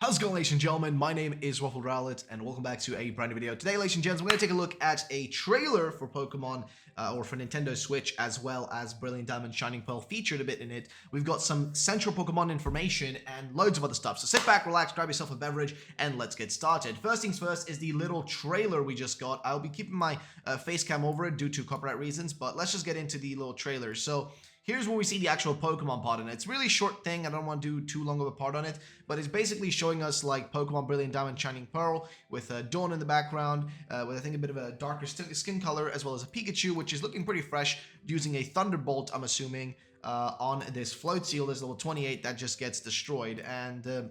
How's it going, ladies and gentlemen? My name is Waffle Rowlet, and welcome back to a brand new video. Today, ladies and gents, we're going to take a look at a trailer for Pokemon, or for Nintendo Switch, as well as Brilliant Diamond Shining Pearl featured a bit in it. We've got some central Pokemon information and loads of other stuff. So sit back, relax, grab yourself a beverage, and let's get started. First things first is the little trailer we just got. I'll be keeping my face cam over it due to copyright reasons, but let's just get into the little trailer. So here's where we see the actual Pokemon part in it. It's a really short thing. I don't want to do too long of a part on it, but it's basically showing us like Pokemon Brilliant Diamond Shining Pearl with Dawn in the background, with I think a bit of a darker skin color, as well as a Pikachu, which is looking pretty fresh, using a Thunderbolt, I'm assuming, on this float seal, this level 28 that just gets destroyed. And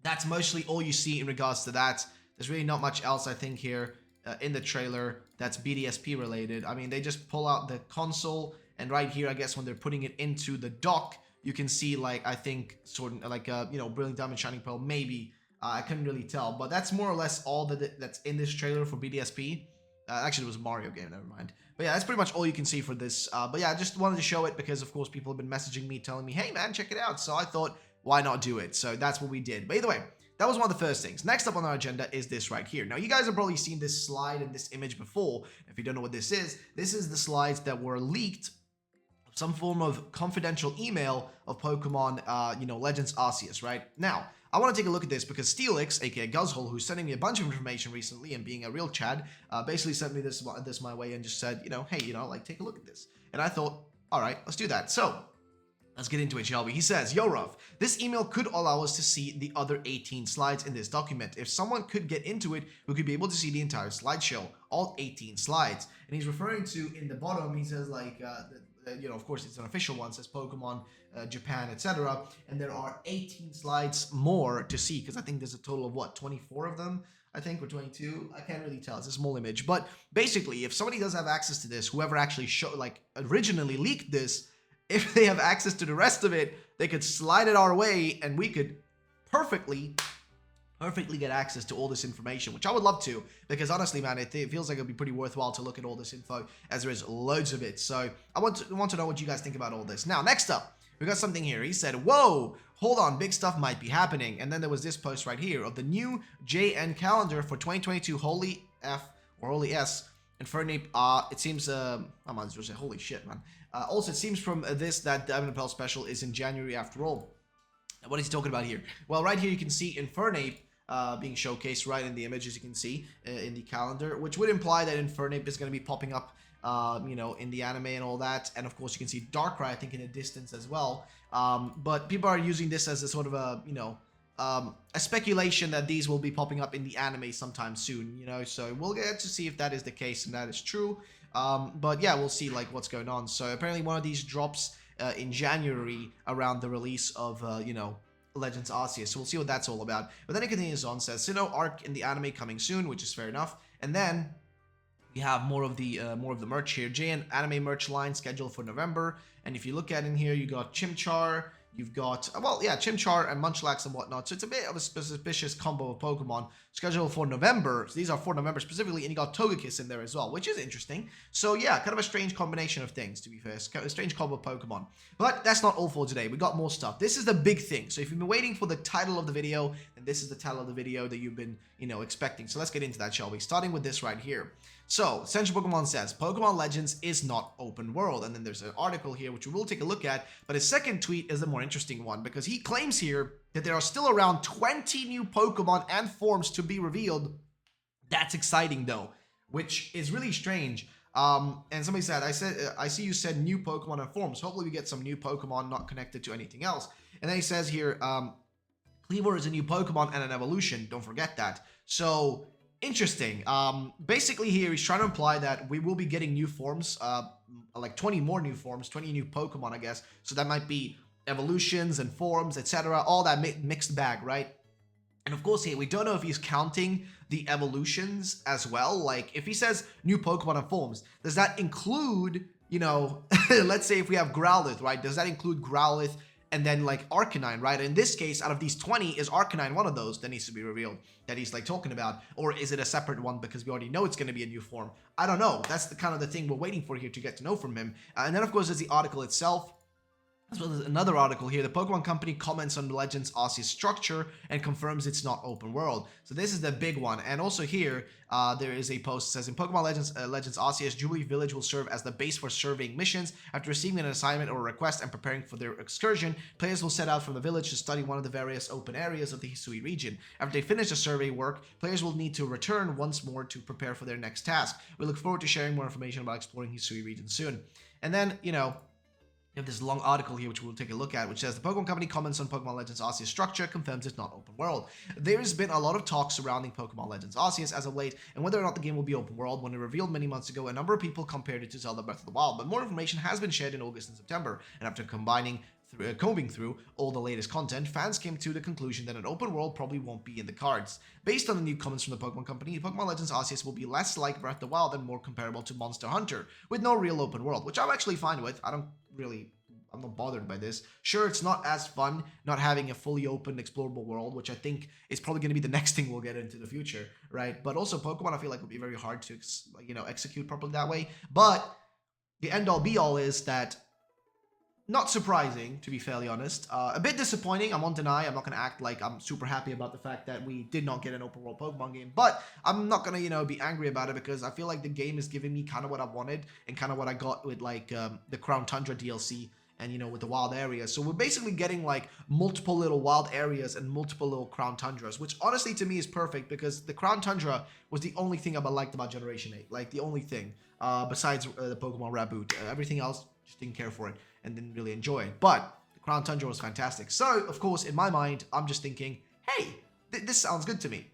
that's mostly all you see in regards to that. There's really not much else, I think, here in the trailer that's BDSP related. I mean, they just pull out the console, and right here, I guess when they're putting it into the dock, you can see, like, I think sort of like Brilliant Diamond Shining Pearl, maybe. I couldn't really tell, but that's more or less all that's in this trailer for BDSP. Actually, it was a Mario game, never mind. But yeah, that's pretty much all you can see for this. But yeah, I just wanted to show it because, of course, people have been messaging me telling me, hey man, check it out. So I thought, why not do it? So that's what we did. But either way, that was one of the first things. Next up on our agenda is this right here. Now, you guys have probably seen this slide and this image before. If you don't know what this is the slides that were leaked, some form of confidential email of Pokemon, Legends Arceus, right? Now, I want to take a look at this because Steelix, aka Guzzhole, who's sending me a bunch of information recently and being a real Chad, basically sent me this my way and just said, hey, take a look at this. And I thought, all right, let's do that. So, let's get into it, shall we? He says, yo, Ruff, this email could allow us to see the other 18 slides in this document. If someone could get into it, we could be able to see the entire slideshow, all 18 slides. And he's referring to, in the bottom, he says, of course, it's an official one, says Pokemon Japan, etc. And there are 18 slides more to see, because I think there's a total of, 24 of them, I think, or 22. I can't really tell. It's a small image. But basically, if somebody does have access to this, whoever actually originally leaked this, if they have access to the rest of it, they could slide it our way, and we could perfectly get access to all this information, which I would love to, because honestly, man, it feels like it'd be pretty worthwhile to look at all this info, as there is loads of it. So I want to know what you guys think about all this. Now, next up, we got something here. He said, whoa, hold on, big stuff might be happening. And then there was this post right here of the new JN calendar for 2022, Holy F or Holy S. And Fernape, it seems, I might as well say, holy shit, man. Also, it seems from this that Diamond and Pearl special is in January after all. What is he talking about here? Well, right here you can see Infernape being showcased right in the image, as you can see in the calendar, which would imply that Infernape is going to be popping up, in the anime and all that. And of course, you can see Darkrai, I think, in the distance as well. But people are using this as a sort of a speculation that these will be popping up in the anime sometime soon, so we'll get to see if that is the case and that is true. But yeah, we'll see what's going on. So apparently one of these drops in January around the release of Legends Arceus, so we'll see what that's all about. But then it continues on, says Sinnoh arc in the anime coming soon, which is fair enough. And then we have more of the merch here. JN anime merch line scheduled for November. And if you look at in here, you got Chimchar, you've got, Chimchar and Munchlax and whatnot. So it's a bit of a suspicious combo of Pokemon scheduled for November. So these are for November specifically, and you got Togekiss in there as well, which is interesting. So yeah, kind of a strange combination of things, to be fair. It's a strange combo of Pokemon. But that's not all for today. We got more stuff. This is the big thing. So if you've been waiting for the title of the video, then this is the title of the video that you've been, expecting. So let's get into that, shall we? Starting with this right here. So, Central Pokemon says, Pokemon Legends is not open world. And then there's an article here, which we will take a look at. But his second tweet is the more interesting one, because he claims here that there are still around 20 new Pokemon and forms to be revealed. That's exciting, though, which is really strange. And somebody said, I see you said new Pokemon and forms. Hopefully we get some new Pokemon not connected to anything else. And then he says here, Cleaver is a new Pokemon and an evolution. Don't forget that. So, interesting. Basically here, he's trying to imply that we will be getting new forms, like 20 more new forms, 20 new Pokemon, I guess. So that might be evolutions and forms, etc. All that mixed bag, right? And of course here, we don't know if he's counting the evolutions as well. Like, if he says new Pokemon and forms, does that include, let's say if we have Growlithe, right? Does that include Growlithe and then Arcanine, right? In this case, out of these 20, is Arcanine one of those that needs to be revealed that he's talking about? Or is it a separate one because we already know it's going to be a new form? I don't know. That's the kind of the thing we're waiting for here to get to know from him. And then, of course, there's the article itself. As well as another article here, the Pokemon Company comments on Legends Arceus structure and confirms it's not open world. So this is the big one. And also here, there is a post that says, in Pokemon Legends Arceus, Jubilee Village will serve as the base for surveying missions. After receiving an assignment or a request and preparing for their excursion, players will set out from the village to study one of the various open areas of the Hisui region. After they finish the survey work, players will need to return once more to prepare for their next task. We look forward to sharing more information about exploring Hisui region soon. And then, you know, we have this long article here, which we'll take a look at, which says the Pokemon Company comments on Pokemon Legends Arceus structure, confirms it's not open world. There's been a lot of talk surrounding Pokemon Legends Arceus as of late, and whether or not the game will be open world. When it revealed many months ago, a number of people compared it to Zelda Breath of the Wild, but more information has been shared in August and September, and after combing through all the latest content, fans came to the conclusion that an open world probably won't be in the cards. Based on the new comments from the Pokemon Company, Pokemon Legends Arceus will be less like Breath of the Wild and more comparable to Monster Hunter, with no real open world, which I'm actually fine with. I'm not bothered by this. Sure, it's not as fun not having a fully open, explorable world, which I think is probably going to be the next thing we'll get into the future, right? But also, Pokemon, I feel like, will be very hard to, execute properly that way. But the end-all, be-all is that, not surprising, to be fairly honest. A bit disappointing, I won't deny. I'm not going to act like I'm super happy about the fact that we did not get an open-world Pokemon game. But I'm not going to, be angry about it, because I feel like the game is giving me kind of what I wanted and kind of what I got with, the Crown Tundra DLC. And, with the wild areas. So we're basically getting, multiple little wild areas and multiple little Crown Tundras, which honestly to me is perfect, because the Crown Tundra was the only thing I liked about Generation 8. Like, the only thing, besides the Pokemon Raboot. Everything else, just didn't care for it and didn't really enjoy it. But the Crown Tundra was fantastic. So, of course, in my mind, I'm just thinking, hey, this sounds good to me.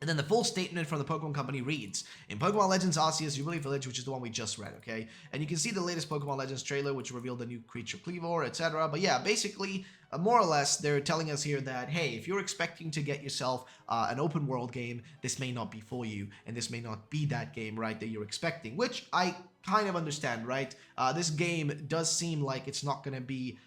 And then the full statement from the Pokemon Company reads, in Pokemon Legends Arceus Jubilee Village, which is the one we just read, okay? And you can see the latest Pokemon Legends trailer, which revealed the new creature Cleavor, etc. But yeah, basically, more or less, they're telling us here that, hey, if you're expecting to get yourself an open world game, this may not be for you, and this may not be that game, right, that you're expecting, which I kind of understand, right? This game does seem like it's not going to be,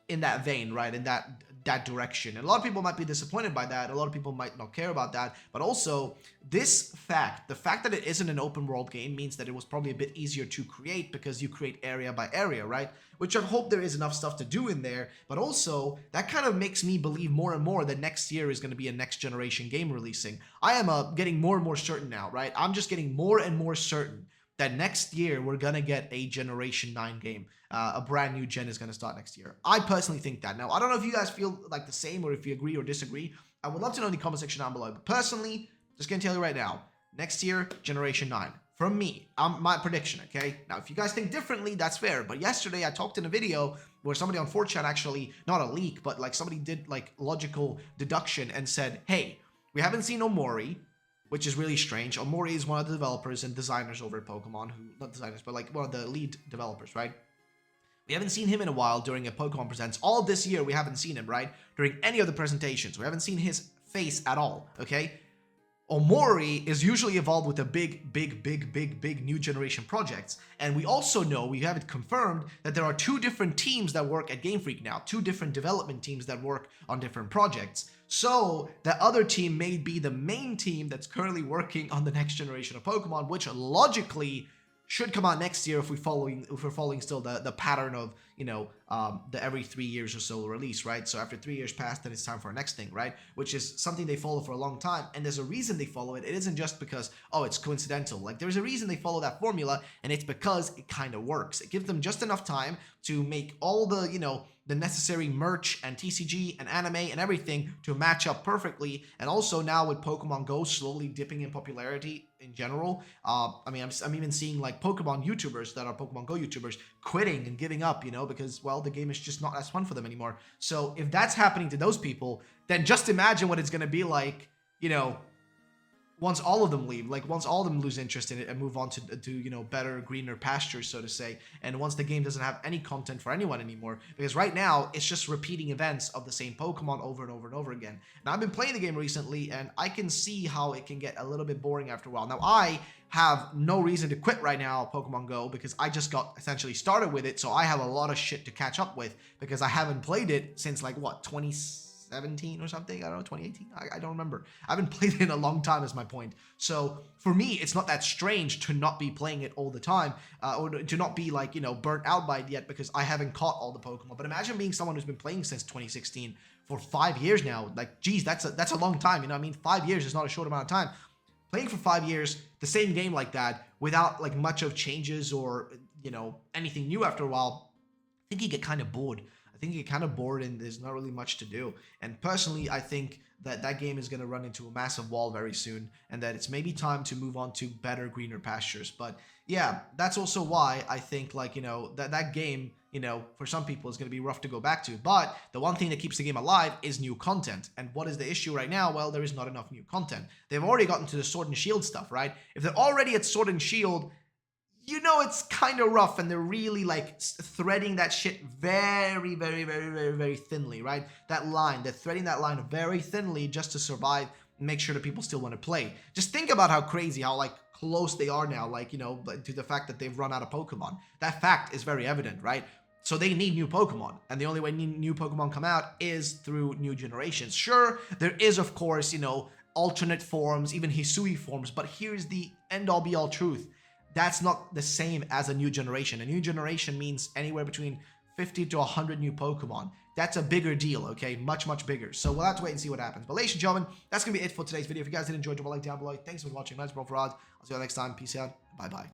in that vein, right, in that direction. And a lot of people might be disappointed by that. A lot of people might not care about that. But also, the fact that it isn't an open world game means that it was probably a bit easier to create, because you create area by area, right? Which I hope there is enough stuff to do in there. But also, that kind of makes me believe more and more that next year is going to be a next generation game releasing. I am getting more and more certain now, right? I'm just getting more and more certain that next year we're going to get a Generation 9 game. A brand new gen is going to start next year. I personally think that. Now, I don't know if you guys feel like the same, or if you agree or disagree. I would love to know in the comment section down below. But personally, just going to tell you right now, next year, Generation 9. From me, my prediction, okay? Now, if you guys think differently, that's fair. But yesterday, I talked in a video where somebody on 4chan actually, not a leak, but somebody did logical deduction and said, hey, we haven't seen Omori, which is really strange. Omori is one of the developers and designers over at Pokemon, not designers, but one of the lead developers, right? We haven't seen him in a while during a Pokemon Presents. All this year, we haven't seen him, right? During any of the presentations. We haven't seen his face at all, okay? Omori is usually involved with the big new generation projects. And we also know, we have it confirmed, that there are 2 different teams that work at Game Freak now. 2 different development teams that work on different projects. So, the other team may be the main team that's currently working on the next generation of Pokemon, which logically should come out next year if we're following still the pattern of, the every 3 years or so release, right? So after 3 years pass, then it's time for our next thing, right? Which is something they follow for a long time, and there's a reason they follow it. It isn't just because, oh, it's coincidental. There's a reason they follow that formula, and it's because it kind of works. It gives them just enough time to make all the, the necessary merch and TCG and anime and everything to match up perfectly. And also now with Pokemon Go slowly dipping in popularity in general, I'm even seeing Pokemon YouTubers that are Pokemon Go YouTubers quitting and giving up, because, well, the game is just not as fun for them anymore. So if that's happening to those people, then just imagine what it's going to be like, once all of them leave, once all of them lose interest in it and move on to better, greener pastures, so to say, and once the game doesn't have any content for anyone anymore, because right now, it's just repeating events of the same Pokemon over and over and over again. Now, I've been playing the game recently, and I can see how it can get a little bit boring after a while. Now, I have no reason to quit right now Pokemon Go, because I just got essentially started with it, so I have a lot of shit to catch up with, because I haven't played it since, 2017 or something. I don't know, 2018. I don't remember. I haven't played it in a long time is my point. So for me, it's not that strange to not be playing it all the time, or to not be like, you know, burnt out by it yet because I haven't caught all the Pokemon. But imagine being someone who's been playing since 2016 for 5 years now. Like, geez, that's a long time. You know what I mean? 5 years is not a short amount of time. Playing for 5 years, the same game like that, without like much of changes or, you know, anything new after a while, I think you get kind of bored. I think you get kind of bored and there's not really much to do. And personally, I think that that game is going to run into a massive wall very soon and that it's maybe time to move on to better, greener pastures. But yeah, that's also why I think, like, you know, that game, you know, for some people is going to be rough to go back to. But the one thing that keeps the game alive is new content. And what is the issue right now? Well, there is not enough new content. They've already gotten to the Sword and Shield stuff, right? If they're already at Sword and Shield, you know it's kind of rough, and they're really like threading that shit very, very, very, very, very thinly, right? That line, they're threading that line very thinly just to survive and make sure that people still want to play. Just think about how crazy, how like close they are now, like, you know, to the fact that they've run out of Pokemon. That fact is very evident, right? So they need new Pokemon, and the only way new Pokemon come out is through new generations. Sure, there is, of course, you know, alternate forms, even Hisui forms, but here's the end-all be-all truth. That's not the same as a new generation. A new generation means anywhere between 50 to 100 new Pokemon. That's a bigger deal, okay? Much, much bigger. So we'll have to wait and see what happens. But ladies and gentlemen, that's going to be it for today's video. If you guys did enjoy, drop a like down below. Thanks for watching. Let's roll for odds. I'll see you next time. Peace out. Bye-bye.